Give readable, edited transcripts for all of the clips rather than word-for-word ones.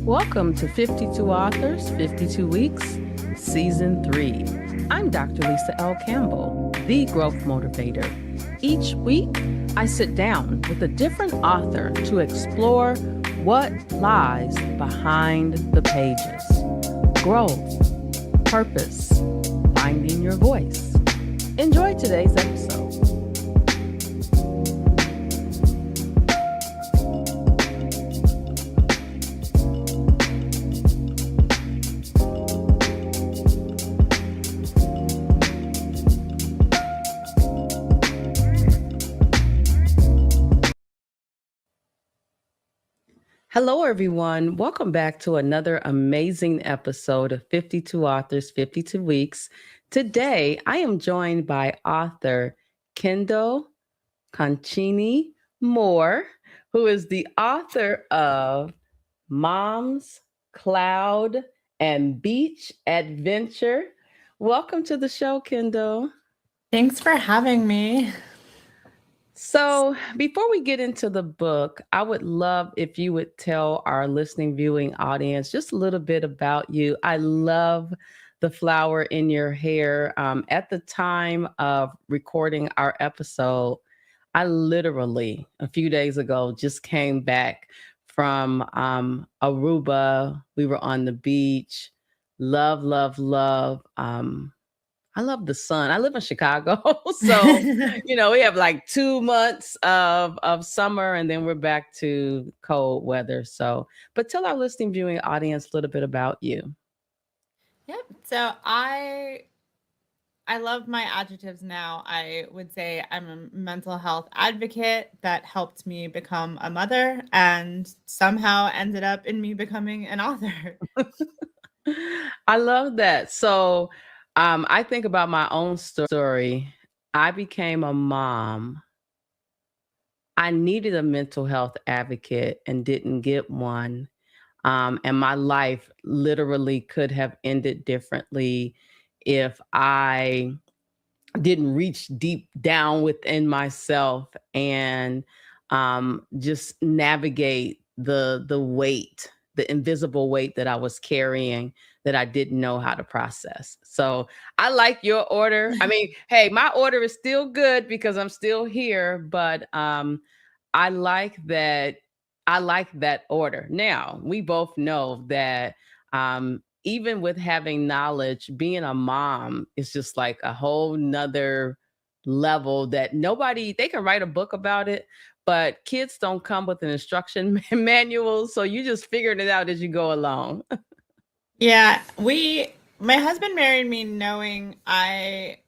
Welcome to 52 Authors, 52 Weeks, Season 3. I'm Dr. Lisa L. Campbell, the Growth Motivator. Each week, I sit down with a different author to explore what lies behind the pages. Growth, purpose, finding your voice. Enjoy today's episode. Hello, everyone. Welcome back to another amazing episode of 52 Authors, 52 Weeks. Today, I am joined by author Kendall Concini Moore, who is the author of Mom's Cloud and Beach Adventure. Welcome to the show, Kendall. Thanks for having me. So, before we get into the book, I would love if you would tell our listening, viewing audience just a little bit about you. I love the flower in your hair. At the time of recording our episode, I literally, a few days ago, just came back from Aruba. We were on the beach. Love, love, love. I love the sun. I live in Chicago. So, we have like 2 months of summer and then we're back to cold weather. So, but tell our listening, viewing audience a little bit about you. Yep. So I love my adjectives now. I would say I'm a mental health advocate that helped me become a mother and somehow ended up in me becoming an author. I love that. So, I think about my own story. I became a mom. I needed a mental health advocate and didn't get one. And my life literally could have ended differently if I didn't reach deep down within myself and just navigate the weight, the invisible weight that I was carrying that I didn't know how to process. So I like your order. I mean, hey, my order is still good because I'm still here, but I like that. I like that order. Now, we both know that even with having knowledge, being a mom is just like a whole nother level that they can write a book about it, but kids don't come with an instruction manual. So you just figured it out as you go along. Yeah, my husband married me knowing I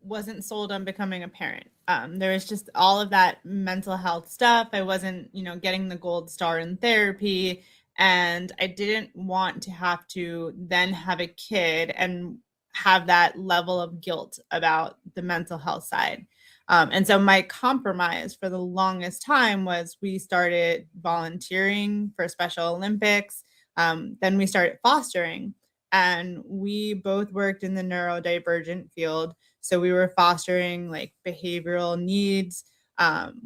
wasn't sold on becoming a parent. There was just all of that mental health stuff. I wasn't, getting the gold star in therapy, and I didn't want to have to then have a kid and have that level of guilt about the mental health side. And so my compromise for the longest time was we started volunteering for Special Olympics. Then we started fostering, and we both worked in the neurodivergent field. So we were fostering like behavioral needs.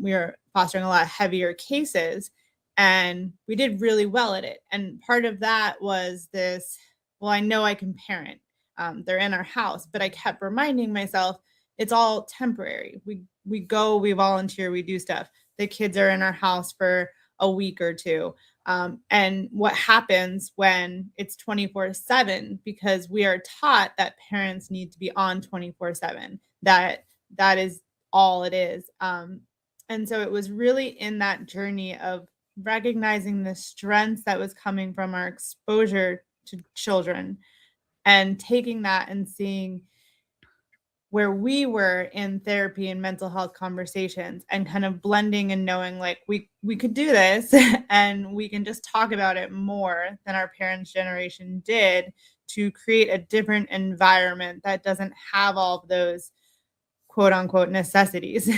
We were fostering a lot of heavier cases, and we did really well at it. And part of that was this, well, I know I can parent. They're in our house, but I kept reminding myself it's all temporary. We go, we volunteer, we do stuff. The kids are in our house for a week or two. And what happens when it's 24/7, because we are taught that parents need to be on 24/7, that is all it is. And so it was really in that journey of recognizing the strengths that was coming from our exposure to children and taking that and seeing where we were in therapy and mental health conversations and kind of blending and knowing like we could do this and we can just talk about it more than our parents' generation did to create a different environment that doesn't have all of those quote unquote necessities.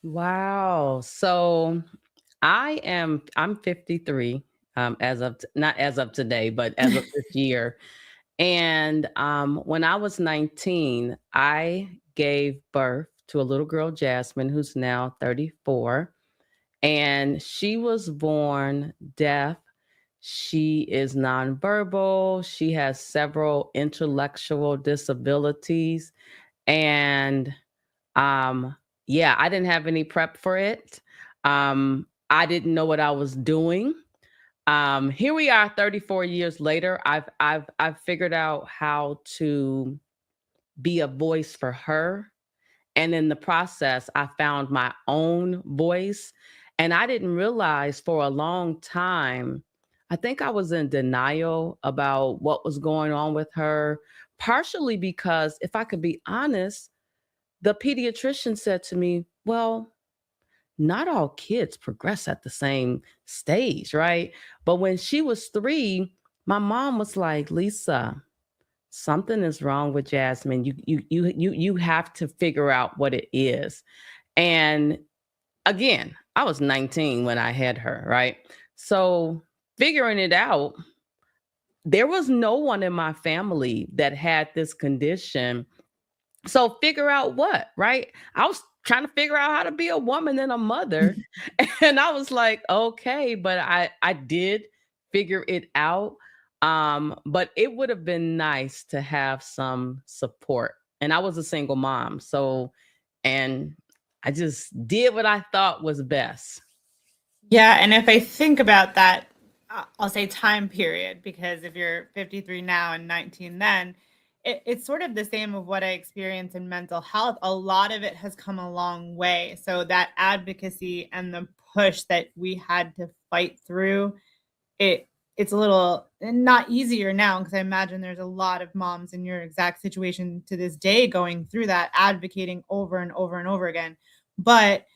Wow. So I'm 53 not as of today, but as of this year. And when I was 19, I gave birth to a little girl, Jasmine, who's now 34. And she was born deaf. She is nonverbal. She has several intellectual disabilities. And yeah, I didn't have any prep for it. I didn't know what I was doing. Here we are 34 years later. I've figured out how to be a voice for her. And in the process, I found my own voice. And I didn't realize for a long time, I think I was in denial about what was going on with her, partially because, if I could be honest, the pediatrician said to me, well, not all kids progress at the same stage, right? But when she was 3, my mom was like, Lisa, something is wrong with Jasmine. You have to figure out what it is. And again, I was 19 when I had her, right? So figuring it out, there was no one in my family that had this condition. So figure out what, right? I was trying to figure out how to be a woman and a mother. And I was like, okay, but I did figure it out. But it would have been nice to have some support. And I was a single mom. So, and I just did what I thought was best. Yeah, and if I think about that, I'll say time period, because if you're 53 now and 19 then, it's sort of the same of what I experience in mental health. A lot of it has come a long way. So that advocacy and the push that we had to fight through, it's a little not easier now, because I imagine there's a lot of moms in your exact situation to this day going through that, advocating over and over and over again. But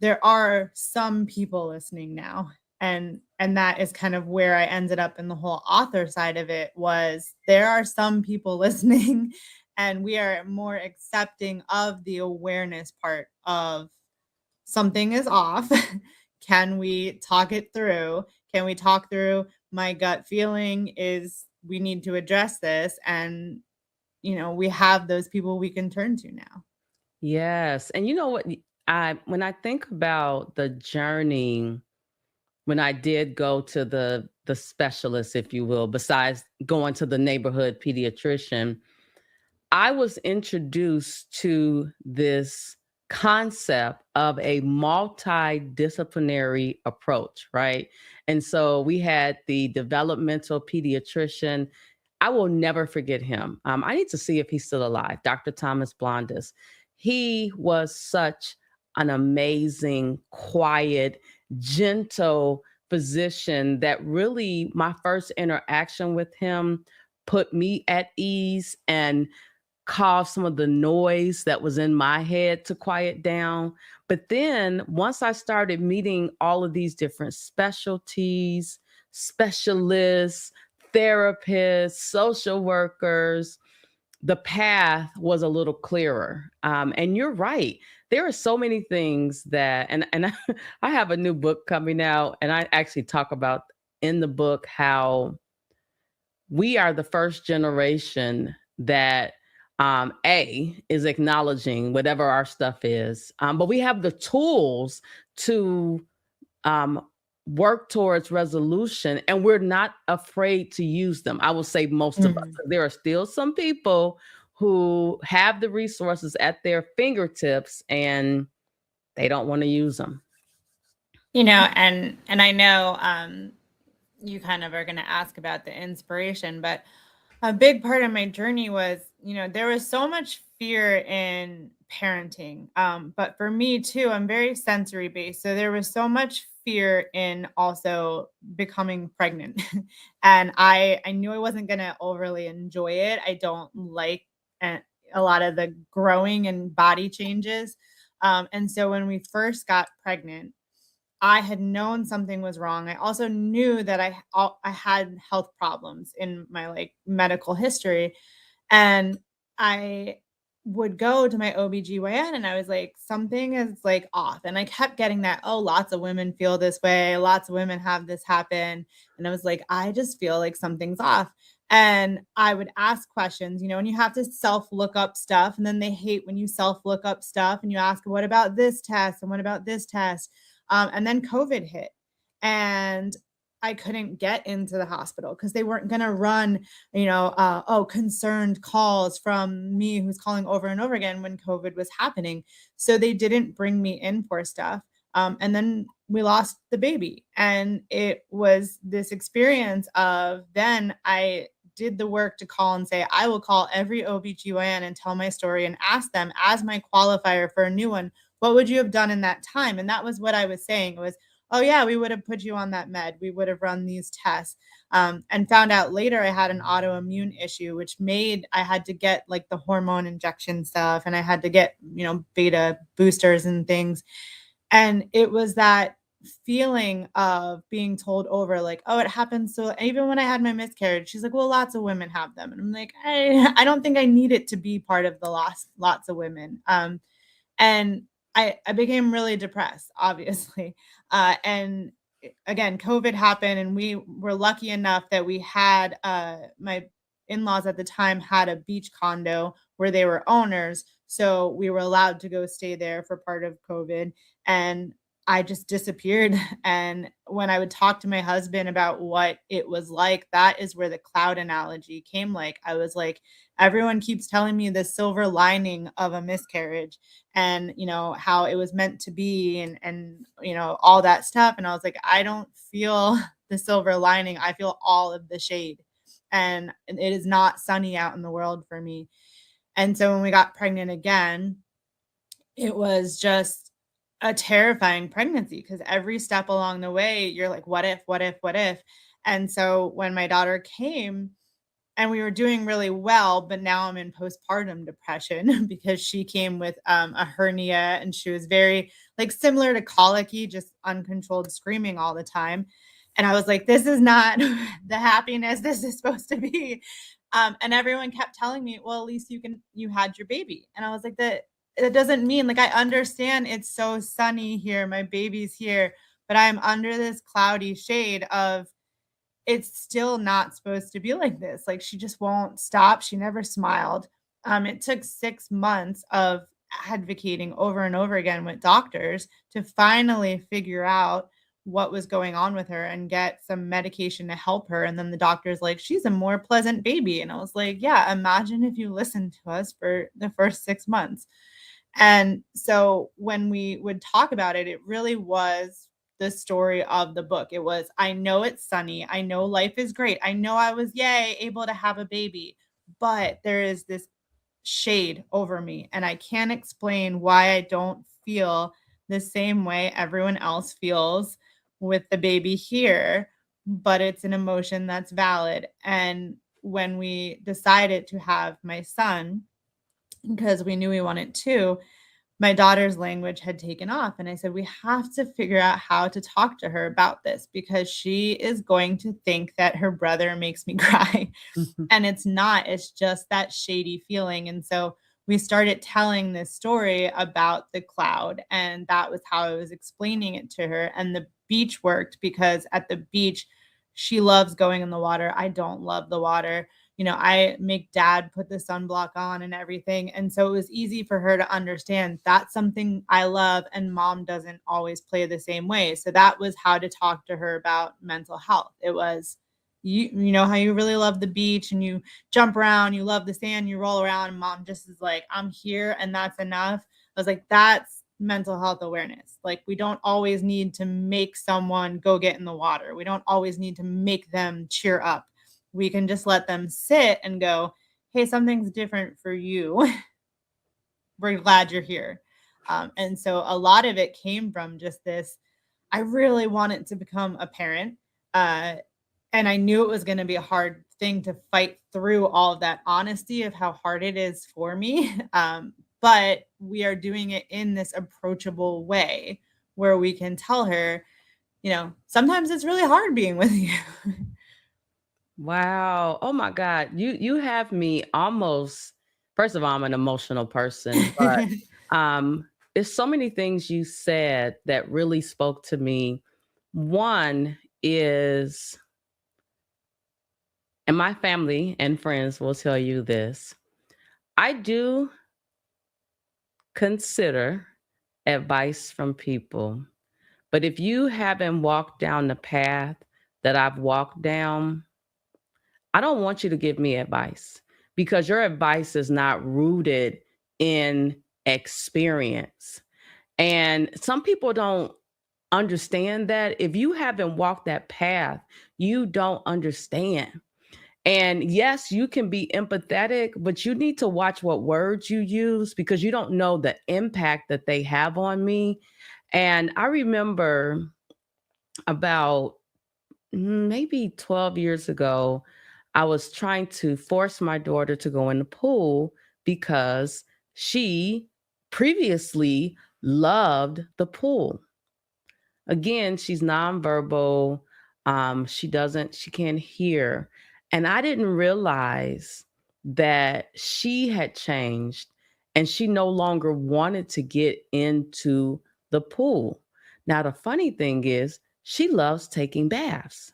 there are some people listening now, and that is kind of where I ended up in the whole author side of it. Was there are some people listening, and we are more accepting of the awareness part of something is off. Can we talk it through? Can we talk through, my gut feeling is we need to address this, and we have those people we can turn to now. Yes. And you know what? I when I think about the journey, when I did go to the specialist, if you will, besides going to the neighborhood pediatrician, I was introduced to this concept of a multidisciplinary approach, right? And so we had the developmental pediatrician. I will never forget him. I need to see if he's still alive, Dr. Thomas Blondis. He was such an amazing, quiet, gentle physician that really, my first interaction with him put me at ease and caused some of the noise that was in my head to quiet down. But then once I started meeting all of these different specialties, specialists, therapists, social workers, the path was a little clearer. And you're right. There are so many things that, and I have a new book coming out, and I actually talk about in the book how we are the first generation that a is acknowledging whatever our stuff is, but we have the tools to um, work towards resolution, and we're not afraid to use them. I will say most of us. Mhm. There are still some people who have the resources at their fingertips and they don't want to use them. And I know you kind of are going to ask about the inspiration, but a big part of my journey was, there was so much fear in parenting. But for me too, I'm very sensory based. So there was so much fear in also becoming pregnant. And I knew I wasn't going to overly enjoy it. I don't like a, a lot of the growing and body changes. And so when we first got pregnant, I had known something was wrong. I also knew that I had health problems in my like medical history, and I would go to my OBGYN and I was like, something is like off. And I kept getting that, oh, lots of women feel this way, lots of women have this happen. And I was like, I just feel like something's off. And I would ask questions, and you have to self look up stuff. And then they hate when you self look up stuff and you ask, what about this test? And what about this test? And then COVID hit. And I couldn't get into the hospital because they weren't going to run, concerned calls from me who's calling over and over again when COVID was happening. So they didn't bring me in for stuff. And then we lost the baby. And it was this experience of then I did the work to call and say, I will call every OBGYN and tell my story and ask them as my qualifier for a new one, what would you have done in that time? And that was what I was saying. It was, oh yeah, we would have put you on that med. We would have run these tests. And found out later I had an autoimmune issue, which made I had to get like the hormone injection stuff and I had to get, beta boosters and things. And it was that feeling of being told over like, oh, it happens. So even when I had my miscarriage, she's like, well, lots of women have them. And I'm like, I don't think I need it to be part of the lots of women. And I became really depressed, obviously. And again, COVID happened, and we were lucky enough that we had my in-laws at the time had a beach condo where they were owners. So we were allowed to go stay there for part of COVID. And I just disappeared. And when I would talk to my husband about what it was like, that is where the cloud analogy came. Like, I was like, everyone keeps telling me the silver lining of a miscarriage and, how it was meant to be and, all that stuff. And I was like, I don't feel the silver lining. I feel all of the shade. And it is not sunny out in the world for me. And so when we got pregnant again, it was just a terrifying pregnancy because every step along the way, you're like, what if, what if, what if? And so when my daughter came and we were doing really well, but now I'm in postpartum depression because she came with a hernia and she was very like similar to colicky, just uncontrolled screaming all the time. And I was like, this is not the happiness this is supposed to be. And everyone kept telling me, well, at least you had your baby. And I was like, that doesn't mean, like, I understand it's so sunny here, my baby's here, but I'm under this cloudy shade of it's still not supposed to be like this. Like, she just won't stop. She never smiled. It took 6 months of advocating over and over again with doctors to finally figure out what was going on with her and get some medication to help her. And then the doctor's like, she's a more pleasant baby. And I was like, yeah, imagine if you listened to us for the first 6 months. And so when we would talk about it, it really was the story of the book. It was, I know it's sunny. I know life is great. I know I was, yay, able to have a baby, but there is this shade over me. And I can't explain why I don't feel the same way everyone else feels with the baby here, but it's an emotion that's valid. And when we decided to have my son, because we knew we wanted to, my daughter's language had taken off. And I said, we have to figure out how to talk to her about this because she is going to think that her brother makes me cry. And it's not, it's just that shady feeling. And so we started telling this story about the cloud. And that was how I was explaining it to her. And the beach worked because at the beach, she loves going in the water. I don't love the water. I make dad put the sunblock on and everything. And so it was easy for her to understand that's something I love and mom doesn't always play the same way. So that was how to talk to her about mental health. It was, you know how you really love the beach and you jump around, you love the sand, you roll around, and mom just is like, I'm here and that's enough. I was like, that's mental health awareness. Like, we don't always need to make someone go get in the water. We don't always need to make them cheer up. We can just let them sit and go, hey, something's different for you. We're glad you're here. And so a lot of it came from just this, I really wanted to become a parent. And I knew it was going to be a hard thing to fight through all of that honesty of how hard it is for me. But we are doing it in this approachable way where we can tell her, sometimes it's really hard being with you. Wow. Oh my God. You have me almost, first of all, I'm an emotional person, but there's so many things you said that really spoke to me. One is, and my family and friends will tell you this, I do consider advice from people, but if you haven't walked down the path that I've walked down, I don't want you to give me advice because your advice is not rooted in experience. And some people don't understand that. If you haven't walked that path, you don't understand. And yes, you can be empathetic, but you need to watch what words you use because you don't know the impact that they have on me. And I remember about maybe 12 years ago, I was trying to force my daughter to go in the pool because she previously loved the pool. Again, she's nonverbal. She can't hear. And I didn't realize that she had changed and she no longer wanted to get into the pool. Now, the funny thing is, she loves taking baths.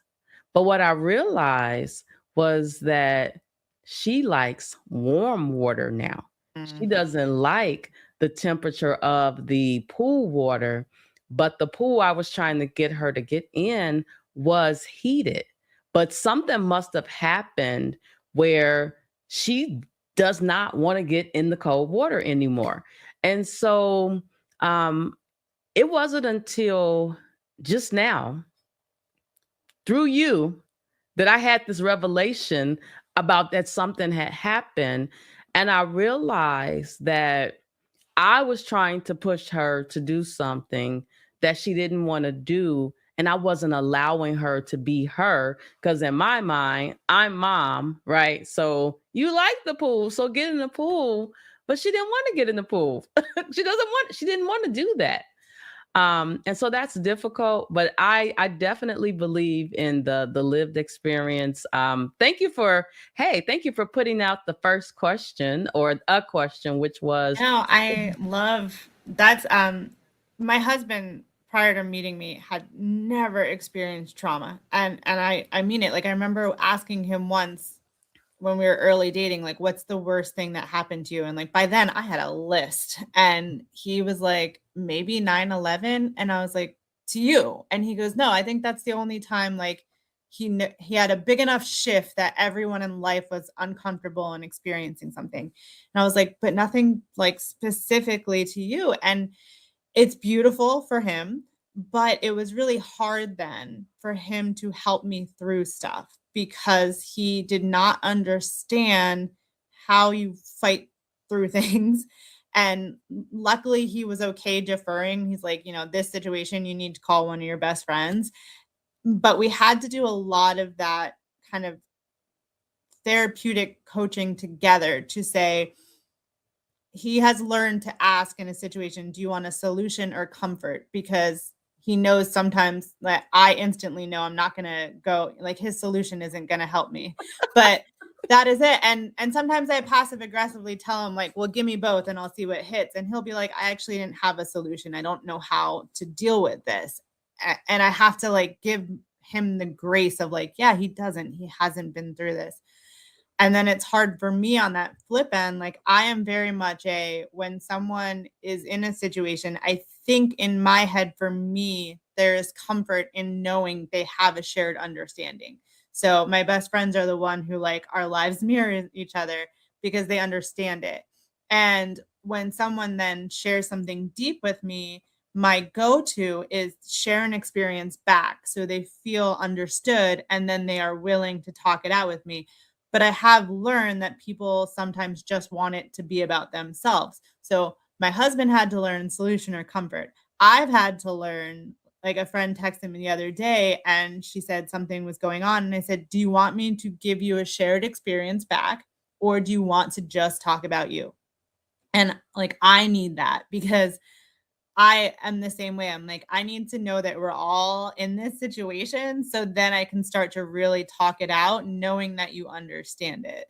But what I realized was that she likes warm water now. She Mm. doesn't like the temperature of the pool water, but the pool I was trying to get her to get in was heated. But something must have happened where she does not want to get in the cold water anymore. And so um, it wasn't until just now through you that I had this revelation about that something had happened. And I realized that I was trying to push her to do something that she didn't want to do. And I wasn't allowing her to be her because, in my mind, I'm mom, right? So you like the pool, so get in the pool. But she didn't want to get in the pool. She didn't want to do that. And so that's difficult, but I definitely believe in the lived experience. Thank you for putting out the first question or a question, which was, No, I love that's my husband prior to meeting me had never experienced trauma. And I mean it. Like I remember asking him once when we were early dating, like, what's the worst thing that happened to you? And like by then I had a list. And he was like, maybe 9/11. And I was like, to you. And he goes, no, I think that's the only time like he had a big enough shift that everyone in life was uncomfortable and experiencing something. And I was like, but nothing like specifically to you. And it's beautiful for him, but it was really hard then for him to help me through stuff because he did not understand how you fight through things. And luckily, he was okay deferring. He's like, this situation, you need to call one of your best friends. But we had to do a lot of that kind of therapeutic coaching together to say, he has learned to ask in a situation, do you want a solution or comfort? Because he knows sometimes that I instantly know I'm not going to go, like his solution isn't going to help me. But that is it. And sometimes I passive aggressively tell him like, well, give me both and I'll see what hits. And he'll be like, I actually didn't have a solution. I don't know how to deal with this. And I have to like give him the grace of like, yeah, he hasn't been through this. And then it's hard for me on that flip end. Like I am very much when someone is in a situation, I think in my head, for me, there is comfort in knowing they have a shared understanding. So my best friends are the one who like our lives mirror each other because they understand it. And when someone then shares something deep with me, my go-to is share an experience back so they feel understood and then they are willing to talk it out with me. But I have learned that people sometimes just want it to be about themselves. So my husband had to learn solution or comfort. I've had to learn, like a friend texted me the other day and she said something was going on. And I said, do you want me to give you a shared experience back? Or do you want to just talk about you? And like, I need that because I am the same way. I'm like, I need to know that we're all in this situation. So then I can start to really talk it out, knowing that you understand it.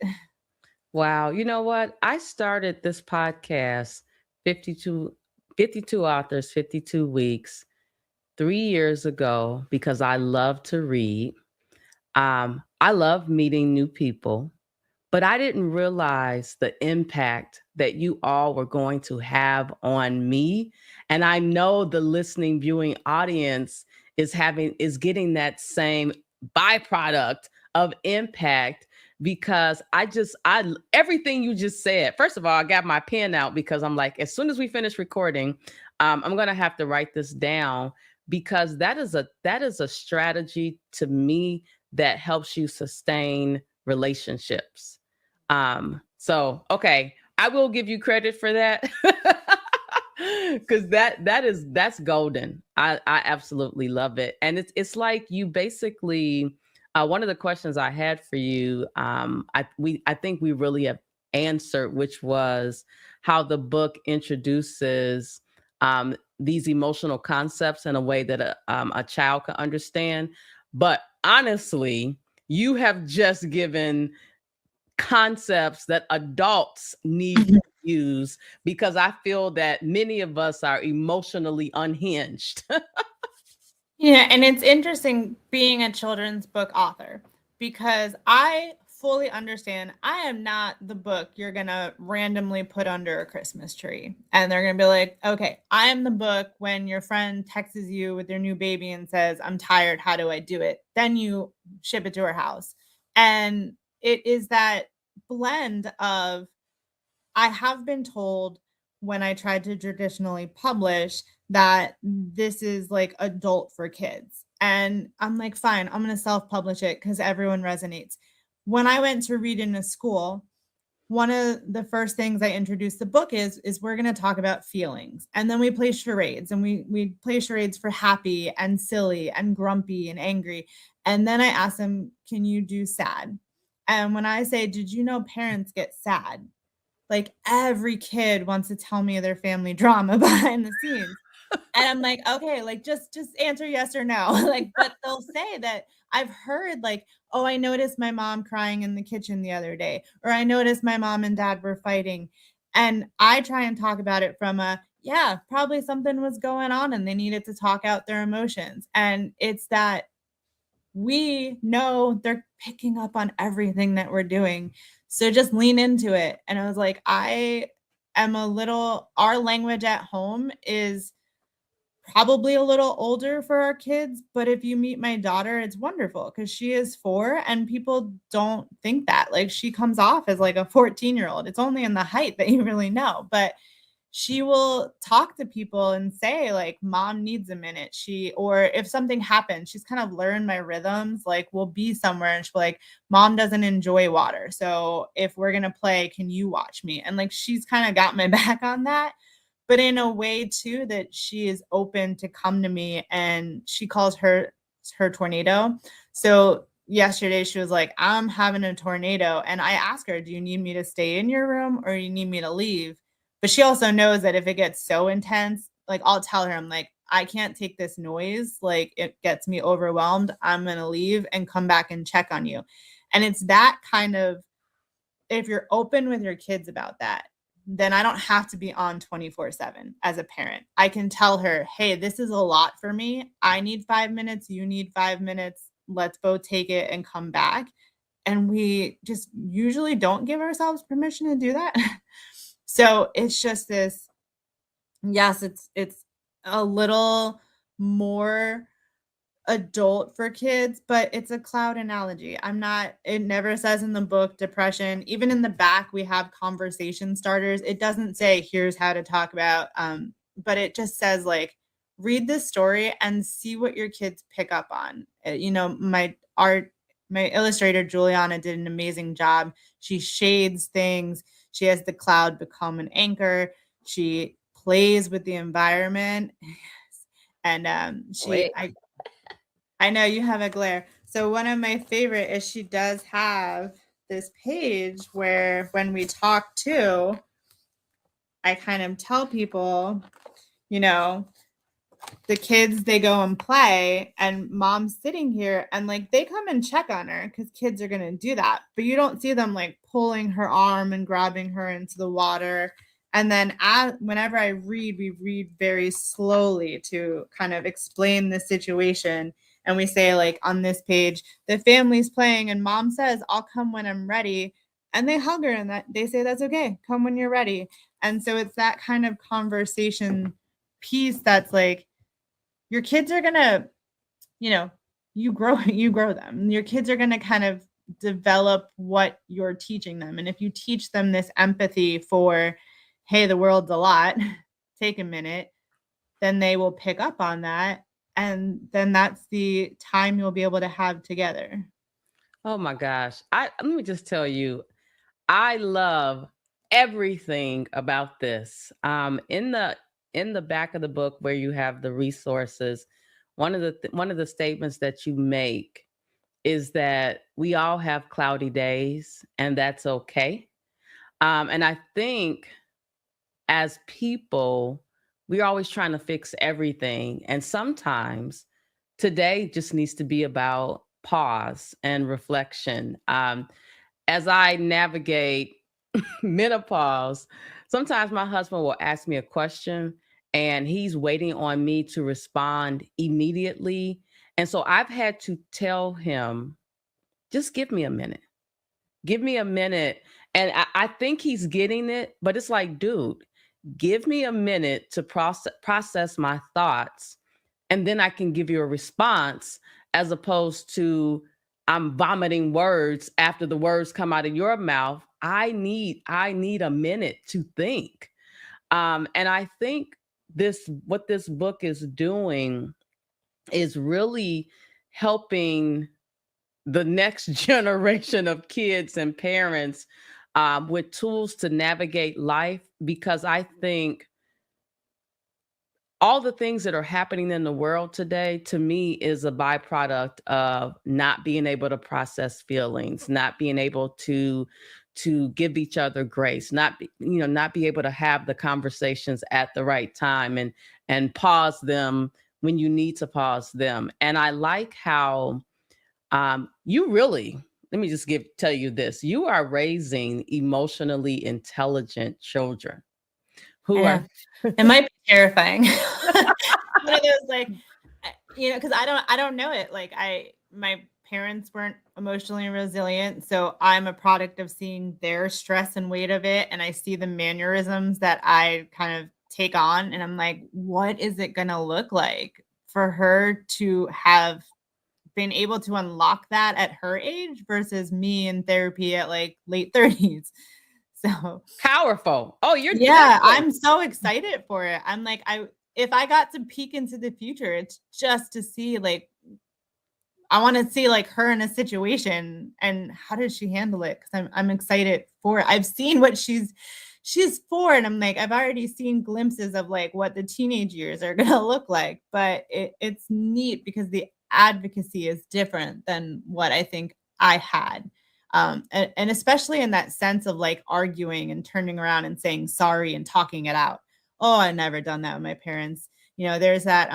wow, you know what? I started this podcast 52, 52 authors, 52 weeks 3 years ago because I love to read. I love meeting new people, but I didn't realize the impact that you all were going to have on me. And I know the listening, viewing audience is getting that same byproduct of impact, because I everything you just said. First of all, I got my pen out because I'm like, as soon as we finish recording, I'm gonna have to write this down, because that is a strategy to me that helps you sustain relationships. So okay, I will give you credit for that. Because that's golden. I absolutely love it. And it's like you basically, one of the questions I had for you, I think we really have answered, which was how the book introduces these emotional concepts in a way that a child can understand. But honestly, you have just given concepts that adults need to use, because I feel that many of us are emotionally unhinged. Yeah, and it's interesting being a children's book author because I fully understand I am not the book you're going to randomly put under a Christmas tree. And they're going to be like, okay, I am the book when your friend texts you with their new baby and says, I'm tired. How do I do it? Then you ship it to her house. And it is that blend of, I have been told when I tried to traditionally publish that this is like adult for kids. And I'm like, fine, I'm going to self publish it because everyone resonates. When I went to read in a school, one of the first things I introduced the book is we're going to talk about feelings. And then we play charades, and we play charades for happy and silly and grumpy and angry. And then I asked them, can you do sad? And when I say, did you know parents get sad? Like every kid wants to tell me their family drama behind the scenes. And I'm like, okay, like just answer yes or no. Like, but they'll say that I've heard like, oh, I noticed my mom crying in the kitchen the other day, or I noticed my mom and dad were fighting. And I try and talk about it from a, yeah, probably something was going on and they needed to talk out their emotions. And it's that we know they're picking up on everything that we're doing. So just lean into it. And I was like, I am our language at home is probably a little older for our kids. But if you meet my daughter, it's wonderful because she is 4 and people don't think that. Like she comes off as like a 14-year-old. It's only in the height that you really know. But she will talk to people and say like mom needs a minute, or if something happens, she's kind of learned my rhythms. Like we'll be somewhere and she'll be like, mom doesn't enjoy water, so if we're gonna play, can you watch me? And like she's kind of got my back on that, but in a way too that she is open to come to me. And she calls her tornado. So yesterday she was like, I'm having a tornado, and I asked her, do you need me to stay in your room or you need me to leave? But she also knows that if it gets so intense, like I'll tell her, I'm like, I can't take this noise. Like it gets me overwhelmed. I'm going to leave and come back and check on you. And it's that kind of, if you're open with your kids about that, then I don't have to be on 24/7 as a parent. I can tell her, hey, this is a lot for me. I need 5 minutes. You need 5 minutes. Let's both take it and come back. And we just usually don't give ourselves permission to do that. So it's just this, yes, it's a little more adult for kids, but it's a cloud analogy. It never says in the book depression. Even in the back, we have conversation starters. It doesn't say here's how to talk about, but it just says like, read this story and see what your kids pick up on. My illustrator, Juliana, did an amazing job. She shades things. She has the cloud become an anchor. She plays with the environment. And Wait. I know you have a glare. So one of my favorite is she does have this page where when we talk to, I kind of tell people, you know, the kids, they go and play and mom's sitting here and like they come and check on her because kids are going to do that. But you don't see them like pulling her arm and grabbing her into the water. And then whenever I read, we read very slowly to kind of explain the situation. And we say like on this page, the family's playing and mom says, I'll come when I'm ready. And they hug her and that they say, that's okay. Come when you're ready. And so it's that kind of conversation piece that's like, your kids are going to, you know, you grow them. Your kids are going to kind of develop what you're teaching them. And if you teach them this empathy for, hey, the world's a lot, take a minute, then they will pick up on that. And then that's the time you'll be able to have together. Oh my gosh. Let me just tell you, I love everything about this. In the back of the book where you have the resources, one of the statements that you make is that we all have cloudy days, and that's okay. And I think as people, we're always trying to fix everything, and sometimes today just needs to be about pause and reflection. As I navigate menopause, sometimes my husband will ask me a question and he's waiting on me to respond immediately. And so I've had to tell him, just give me a minute. Give me a minute. And I think he's getting it, but it's like, dude, give me a minute to process my thoughts, and then I can give you a response, as opposed to I'm vomiting words after the words come out of your mouth. I need a minute to think. And I think this what this book is doing is really helping the next generation of kids and parents with tools to navigate life, because I think all the things that are happening in the world today, to me, is a byproduct of not being able to process feelings, not being able to give each other grace, not be able to have the conversations at the right time, and pause them when you need to pause them. And I like how you really, let me just tell you this: you are raising emotionally intelligent children I who know. are It might be terrifying. One of those, like, because I don't know it. Like, my parents weren't emotionally resilient, so I'm a product of seeing their stress and weight of it, and I see the mannerisms that I kind of take on, and I'm like, what is it going to look like for her to have been able to unlock that at her age versus me in therapy at like late 30s? So powerful. Oh, yeah, I'm so excited for it. I'm like, if I got to peek into the future, it's just to see, like, I want to see like her in a situation and how does she handle it? Because I'm excited for it. I've seen what she's 4, and I'm like, I've already seen glimpses of like what the teenage years are gonna look like. But it's neat because the advocacy is different than what I think I had. And especially in that sense of like arguing and turning around and saying sorry and talking it out. Oh, I've never done that with my parents. There's that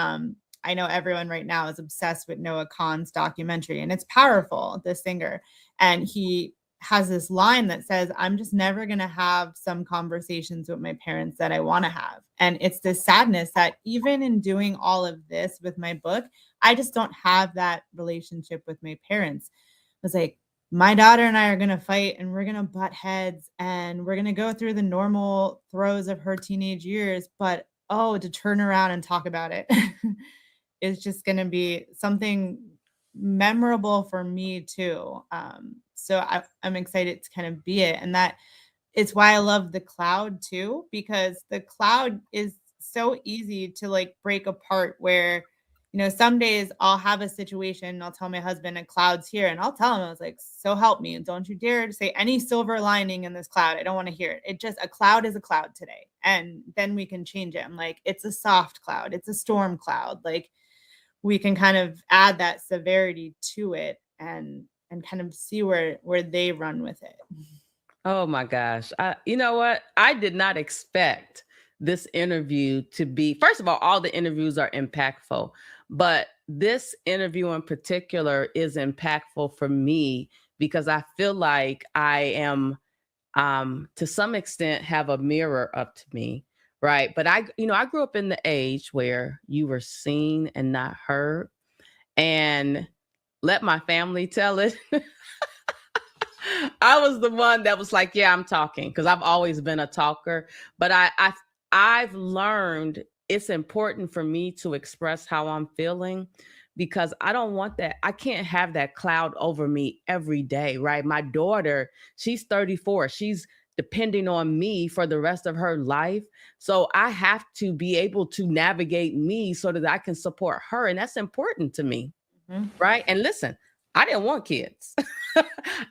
I know everyone right now is obsessed with Noah Kahan's documentary, and it's powerful, the singer. And he has this line that says, I'm just never going to have some conversations with my parents that I want to have. And it's this sadness that even in doing all of this with my book, I just don't have that relationship with my parents. It was like, my daughter and I are going to fight, and we're going to butt heads, and we're going to go through the normal throes of her teenage years. But, oh, to turn around and talk about it is just going to be something memorable for me too. So I'm excited to kind of be it. And that is why I love the cloud too, because the cloud is so easy to like break apart, where, some days I'll have a situation, I'll tell my husband a cloud's here, and I'll tell him, I was like, so help me. And don't you dare to say any silver lining in this cloud. I don't want to hear it. It just, a cloud is a cloud today. And then we can change it. I'm like, it's a soft cloud. It's a storm cloud. Like, we can kind of add that severity to it and kind of see where they run with it. Oh my gosh. You know what? I did not expect this interview to be, first of all the interviews are impactful, but this interview in particular is impactful for me because I feel like I am, to some extent, have a mirror up to me. Right. But I grew up in the age where you were seen and not heard. And let my family tell it. I was the one that was like, yeah, I'm talking, because I've always been a talker. But I've learned it's important for me to express how I'm feeling, because I don't want that. I can't have that cloud over me every day, right? My daughter, she's 34. She's depending on me for the rest of her life. So I have to be able to navigate me so that I can support her. And that's important to me, Mhm. right? And listen, I didn't want kids.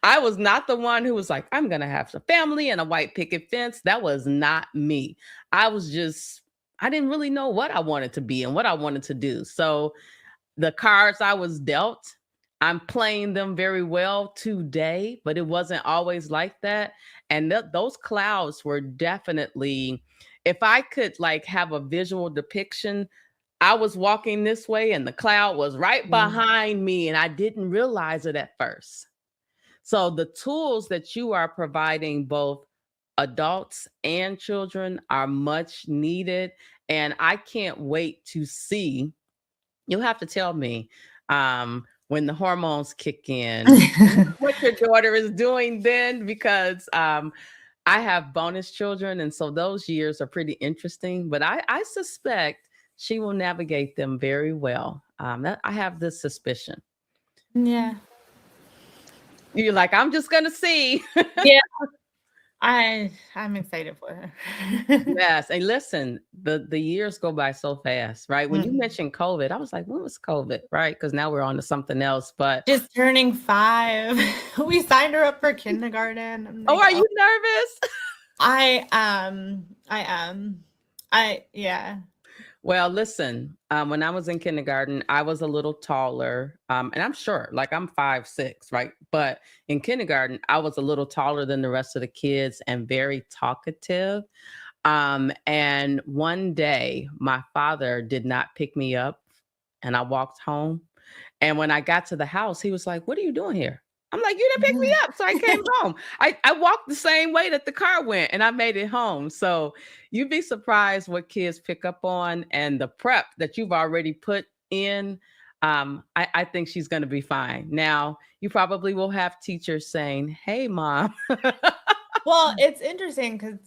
I was not the one who was like, I'm going to have a family and a white picket fence. That was not me. I was just, I didn't really know what I wanted to be and what I wanted to do. So the cards I was dealt, I'm playing them very well today, but it wasn't always like that. And those clouds were definitely, if I could like have a visual depiction, I was walking this way and the cloud was right behind me, and I didn't realize it at first. So the tools that you are providing both adults and children are much needed. And I can't wait to see. You'll have to tell me when the hormones kick in, what your daughter is doing then, because I have bonus children. And so those years are pretty interesting, but I suspect she will navigate them very well. I have this suspicion. Yeah. You're like, I'm just going to see. Yeah. I'm excited for her. Yes. And listen, the years go by so fast, right? When you Mhm. mentioned COVID, I was like, when was COVID? Right? Because now we're on to something else. But Just turning 5. We signed her up for kindergarten. I'm oh, like, are oh, you nervous? I am. Yeah. Well, listen, when I was in kindergarten, I was a little taller. And I'm sure, like I'm 5'6", right? But in kindergarten, I was a little taller than the rest of the kids and very talkative. And one day, my father did not pick me up, and I walked home. And when I got to the house, he was like, "What are you doing here?" I'm like, "You didn't pick me up." So I came home. I walked the same way that the car went, and I made it home. So you'd be surprised what kids pick up on, and the prep that you've already put in. I think she's going to be fine. Now, you probably will have teachers saying, "Hey, mom." Well, it's interesting because,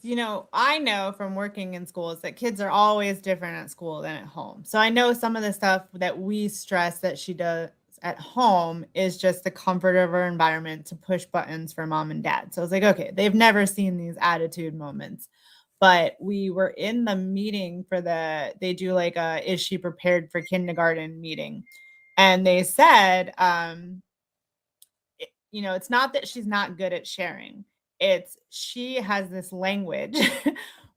I know from working in schools that kids are always different at school than at home. So I know some of the stuff that we stress that she does at home is just the comfort of her environment to push buttons for mom and dad. So it's like, okay, they've never seen these attitude moments. But we were in the meeting they do like a, is she prepared for kindergarten meeting? And they said, it's not that she's not good at sharing. It's she has this language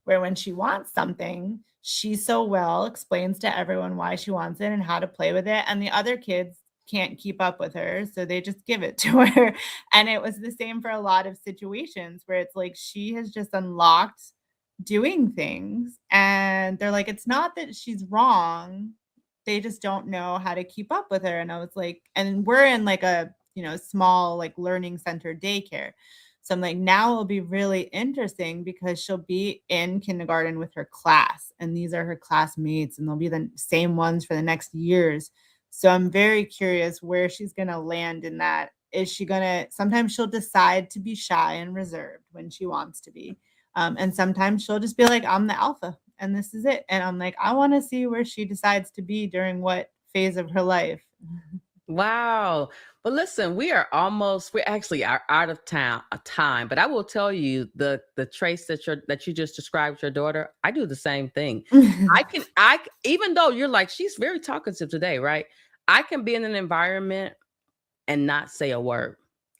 where when she wants something, she so well explains to everyone why she wants it and how to play with it. And the other kids can't keep up with her. So they just give it to her. And it was the same for a lot of situations where it's like she has just unlocked doing things. And they're like, it's not that she's wrong. They just don't know how to keep up with her. And I was like, and we're in like a small like learning center daycare. So I'm like, now it'll be really interesting because she'll be in kindergarten with her class, and these are her classmates, and they'll be the same ones for the next years. So I'm very curious where she's going to land in that. Is she going to, sometimes she'll decide to be shy and reserved when she wants to be. And sometimes she'll just be like, I'm the alpha and this is it. And I'm like, I want to see where she decides to be during what phase of her life. Wow. But listen, we actually are out of time, but I will tell you the traits that you just described your daughter, I do the same thing. Even though you're like, she's very talkative today, right? I can be in an environment and not say a word.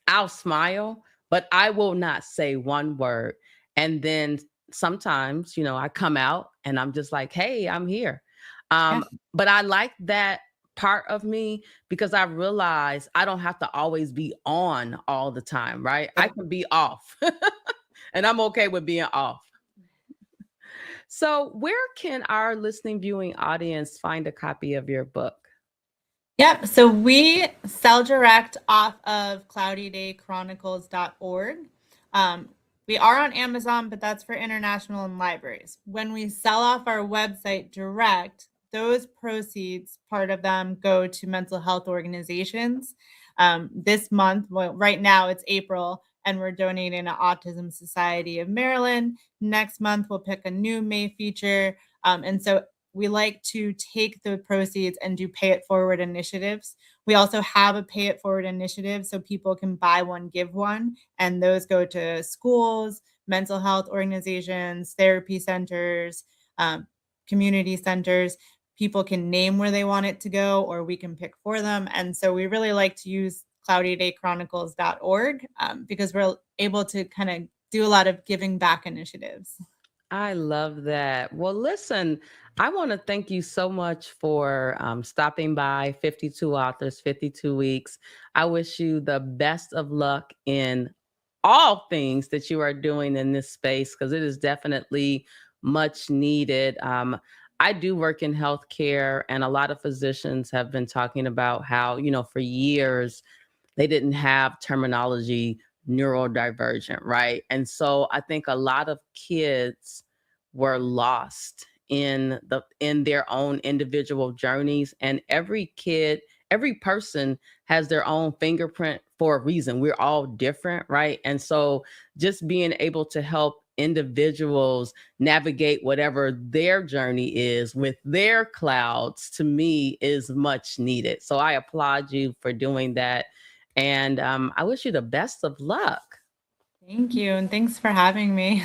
I'll smile, but I will not say one word. And then sometimes, I come out and I'm just like, "Hey, I'm here." Yeah. But I like that part of me because I realize I don't have to always be on all the time, right? I can be off. And I'm okay with being off. So, where can our listening viewing audience find a copy of your book? Yep. So we sell direct off of cloudydaychronicles.org. We are on Amazon, but that's for international and libraries. When we sell off our website direct, those proceeds, part of them go to mental health organizations. This month, right now it's April, and we're donating to Autism Society of Maryland. Next month, we'll pick a new May feature. And so we like to take the proceeds and do pay it forward initiatives. We also have a pay it forward initiative so people can buy one, give one, and those go to schools, mental health organizations, therapy centers, community centers. People can name where they want it to go, or we can pick for them. And so we really like to use cloudydaychronicles.org because we're able to kind of do a lot of giving back initiatives. I love that. Well, listen, I want to thank you so much for stopping by 52 Authors, 52 Weeks. I wish you the best of luck in all things that you are doing in this space because it is definitely much needed. I do work in healthcare, and a lot of physicians have been talking about how, for years, they didn't have terminology neurodivergent, right? And so I think a lot of kids were lost in their own individual journeys, and every kid, every person has their own fingerprint for a reason. We're all different, right? And so just being able to help individuals navigate whatever their journey is with their clouds, to me, is much needed. So I applaud you for doing that. And I wish you the best of luck. Thank you. And thanks for having me.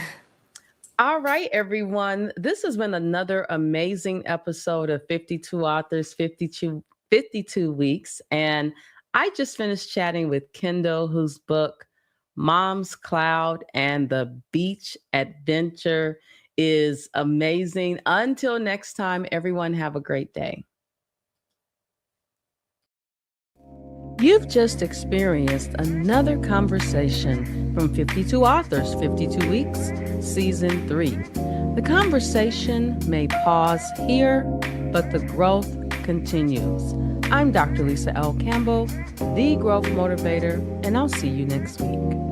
All right, everyone. This has been another amazing episode of 52 Authors, 52 Weeks. And I just finished chatting with Kendall, whose book, Mom's Cloud and the Beach Adventure, is amazing. Until next time, everyone, have a great day. You've just experienced another conversation from 52 Authors, 52 Weeks, Season 3. The conversation may pause here, but the growth continues. I'm Dr. Lisa L. Campbell, the Growth Motivator, and I'll see you next week.